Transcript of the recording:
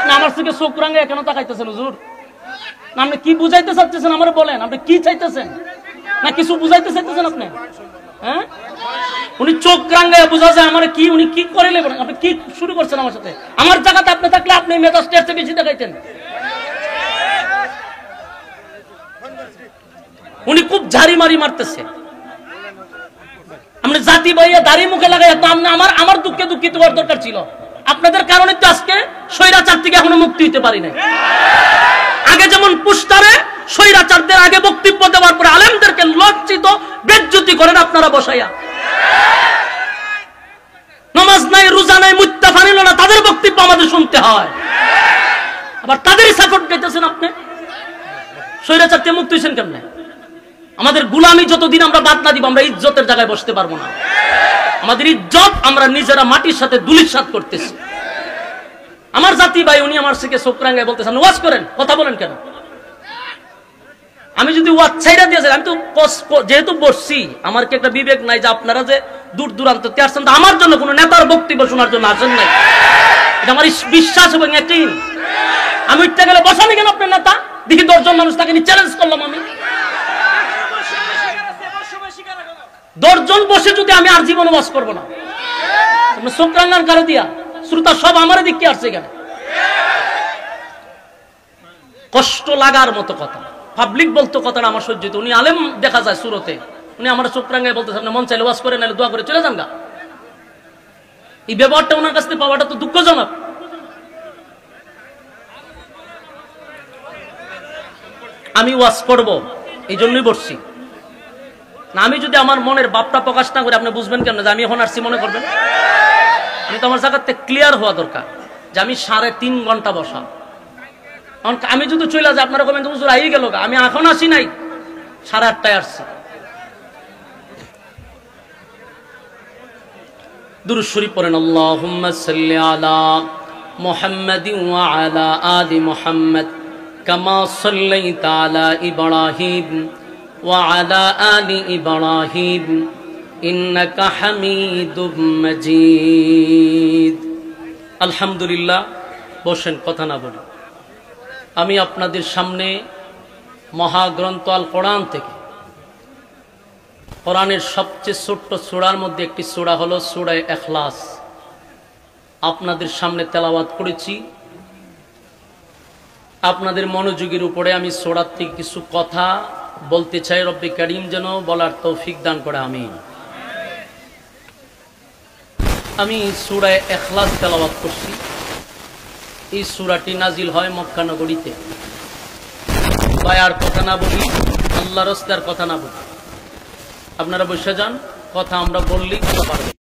আপনি আমার থেকে চোখ রাঙে কেন তাকাইতেছেন হুজুর? না আপনি কি বুঝাইতে চাচ্ছেন আমার বলেন, আপনি কি চাইতেছেন? না কিছু বুঝাইতে চাইতেছেন আপনি? হ্যাঁ, উনি চোখ রাঙায় বুঝা যায় আমার কি, উনি কি করে নেবেন? আপনি কি শুরু করছেন আমার সাথে? আমার জায়গাতে আপনি থাকলে আপনি মেজাজটা এর চেয়ে বেশি দেখাইতেন। উনি খুব ঝাড়ি মারি মারতেছে। আপনি জাতি ভাইয়া দাড়ি মুখে লাগাই তো আমার দুঃখে দুঃখিত হওয়ার দরকার ছিল। আপনাদের কারণে তো আজকে স্বৈরাচার থেকে এখনো মুক্তি হইতে পারি না। আগে যেমন পুস্টারে স্বৈরাচারদের আগে বক্তব্য দেওয়ার পরে আলেমদেরকে লজ্জিত বেজ্জতি করেন আপনারা বসাইয়া। নামাজ নাই, রোজা নাই, মুত্তাফা নিল না, তাদের বক্তব্য আমাদের শুনতে হয়। আবার তাদেরই সাপোর্ট গাইতেছেন আপনি। স্বৈরাচার থেকে মুক্তি হয়েছেন কেমনে? আমাদের গুলামি যতদিন আমরা বাদ না দিব, আমরা ইজ্জতের জায়গায় বসতে পারবো না। আমাদের ইজ্জত আমরা নিজেরা মাটির সাথে ধুলিসাৎ করতেছি। আমার জাতি ভাই উনি আমার থেকে চোখ রাঙায় বলতেছেন ওয়াজ করেন, কথা বলেন কেন? আমি যদি ওয়াজ ছাইরা দিয়ে যাই, আমি তো যেহেতু বসছি, আমার কি একটা বিবেক নাই যে আপনারা যে দূর দূরান্ত থেকে আসছেন আমার জন্য কোন নেতার বক্তব্য শোনার জন্য আসেন নাই? এটা আমার বিশ্বাস এবং একই। আমি উঠতে গেলে বসানি কেন আপনার নেতা? দেখি 10 জন মানুষ তাকে চ্যালেঞ্জ করলাম। আমি 10 জন বসে যদি আমি আর জীবনে ওয়াজ করবো না, চোখ রাঙান কারো দিয়া? শ্রোতা সব আমার দিকে আসছে কেন? কষ্ট লাগার মতো কথা পাবলিক বলতো, কথাটা আমার সহ্য হইতো। উনি আলেম দেখা যায় সুরতে, উনি আমার চোখ রাঙায় বলতেছে আপনি মন চাইলে ওয়াজ করে, নাহলে দোয়া করে চলে যান গা। এই ব্যবহারটা ওনার কাছ থেকে পাওয়াটা তো দুঃখজনক। আমি ওয়াজ করব এই জন্যই বসছি না। আমি যদি আমার মনের ভাবটা প্রকাশ না করে আপনি বুঝবেন কেন যে আমি এখন আসছি মনে করবেন? আমি তো আমার জায়গাতে ক্লিয়ার হওয়া দরকার যে আমি 3.5 ঘন্টা বসা। আমি যদি চলে যাই আপনারা কমেন হুজুর আই গেল, আমি এখন আসি নাই, 8:30টায় আসছি। দুরূদ শরীফ পড়েন, আল্লাহুম্মা সাল্লি আলা মুহাম্মাদিন ওয়া আলা আলি মুহাম্মাদ কামা সাল্লাইতা আলা ইব্রাহিম ওয়া আলা আলি ইব্রাহিম ইন্নাকা হামিদুম মাজিদ। আলহামদুলিল্লাহ। বসেন, কথা না বলি। আমি আপনাদের সামনে মহাগ্রন্থ আল কোরআন থেকে, কোরআনের সবচেয়ে ছোট্ট সূরার মধ্যে একটি সূরা হলো সূরা ইখলাস, আপনাদের সামনে তেলাওয়াত করেছি। আপনাদের মনোযোগের উপরে আমি সূরা থেকে কিছু কথা বলতে চাই। রব্বে কারীম যেন বলার তৌফিক দান করে, আমিন। আমি সূরা ইখলাস তেলাওয়াত করছি। এই সূরাটি নাজিল হয় মক্কা নগরীতে। ভাই আর কথা না বলি, আল্লাহর রাস্তার কথা না বলি, আপনারা বসে যান, কথা আমরা বললেই কথা পারবেন।